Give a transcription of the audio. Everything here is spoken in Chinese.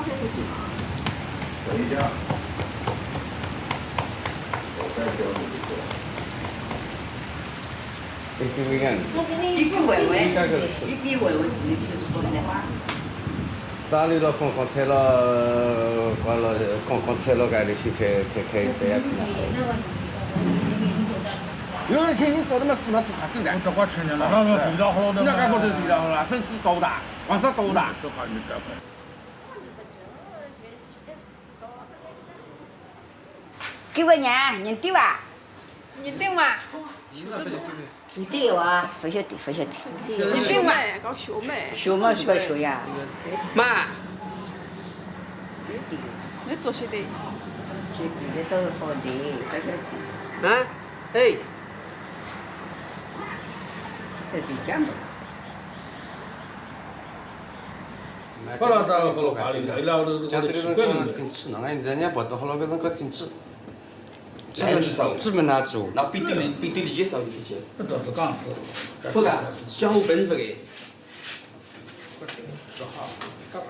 天就进了。等一下，我再教你一个。一句喂喂，一句喂喂，自己就是说的。打理了刚刚拆了，关了刚刚拆了盖的去开对呀。有人请你到那么死嘛死哈，都两多块钱了。那味道好的。人家感觉都是味道好了，甚至高大，往上高大。说话你不要看。给我娘，你对吧？你定嘛？你对哇，不晓得，不晓得。你学妹搞学妹。学嘛是个学呀。妈。你做些的。这别的都是好的，不晓得。啊？哎。这是讲的。好了，咱好了，家里来了，都吃惯了。挺吃，那人家不到好了，个人可挺吃。资本拿走。那必须理解少一些。这是刚是。不干，小本不给。这好，干嘛？